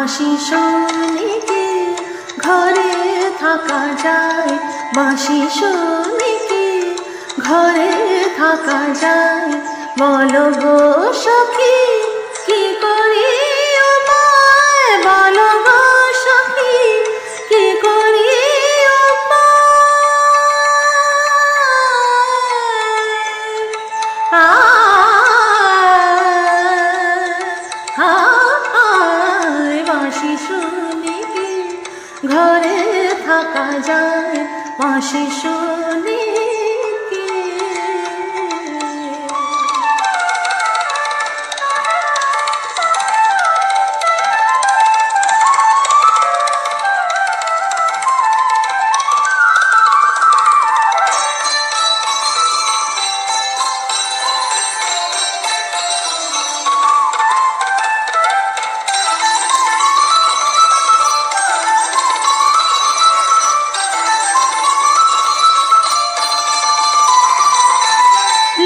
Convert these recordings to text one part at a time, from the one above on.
বাঁশি শুনে কি ঘরে থাকা যায়, বাঁশি শুনে কি ঘরে থাকা যায়, বলো গো সখী কি করি উপায়, বলো গো সখী কি করি বাঁশি শুনে কি ঘরে থাকা যায়, বাঁশি শুনে কি।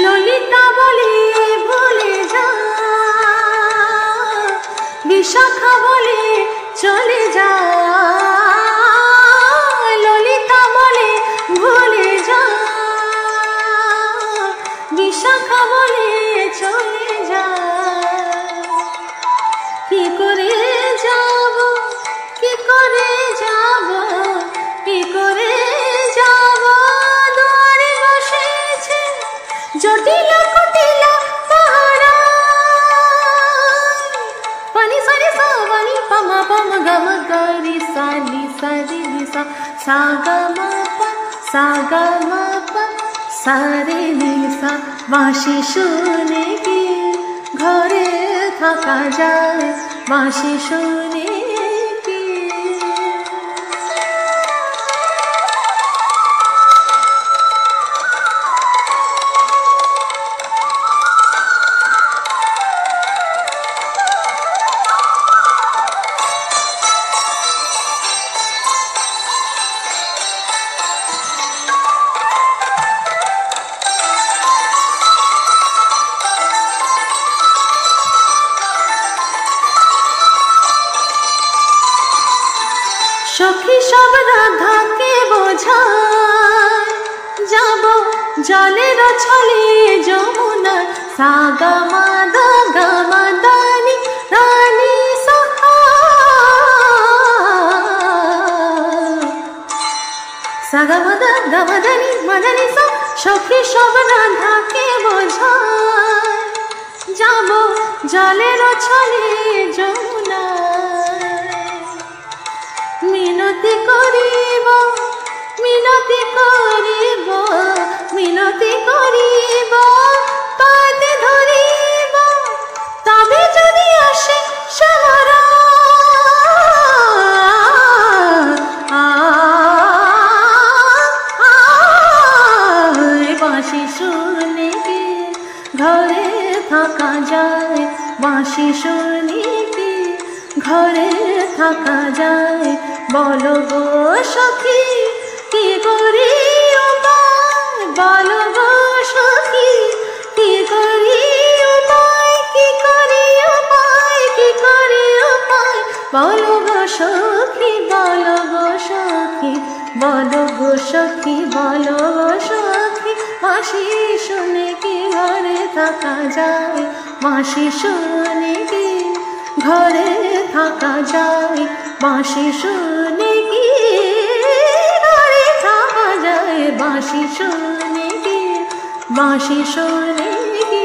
ললিতা বলে ভুলে যা, বিশাখা বলে চলে যা, ললিতা বলে ভুলে যা, বিশাখা বলে চলে যা। কি করে যাব, কি করে যাব, কি করে যাব, দুয়ারে বসেছে জটিলা কুটিলা পাহারা, পানি সারি সা পানি পামা পামা গামা গারি সানি সারি নিসা সা গামা পা সা গামা পা সারে নিসা। বাঁশি শুনে কি ঘরে থাকা যায়, বাঁশি শুনে কি। সখী সব রাধাকে বোঝায়, যাব জলের ছলে যমুনা, সাগা মাদা গামা দানি রানী সখা, সাগা মাদা গামা দানি মাদানি সা। সখী সব রাধাকে বোঝায়, যাব জলের ছলে যমুনা, মিনতি করিব মিনতি করিব মিনতি করিব, পাতে ধরিব তবে যদি আসে সাহারা। বাঁশি শুনে কি ঘরে থাকা যায়, বাঁশি শুনে কি ঘরে থাকা যায়, বলো গো সখী কি করি উপায়, বলো গো সখী কি করি উপায়, কি করি উপায়, কি করি উপায়, বলো গো সখী, বলো গো সখী, বলো গো সখী, বলো গো সখী। বাঁশি শুনে কি ঘরে থাকা যায়, বাঁশি শুনে কি ঘরে থাকা যায়, বাঁশি শুনে কি ঘরে থাকা যায়, বাঁশি শুনে কি, বাঁশি শুনে কি,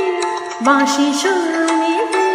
বাঁশি শুনে কি।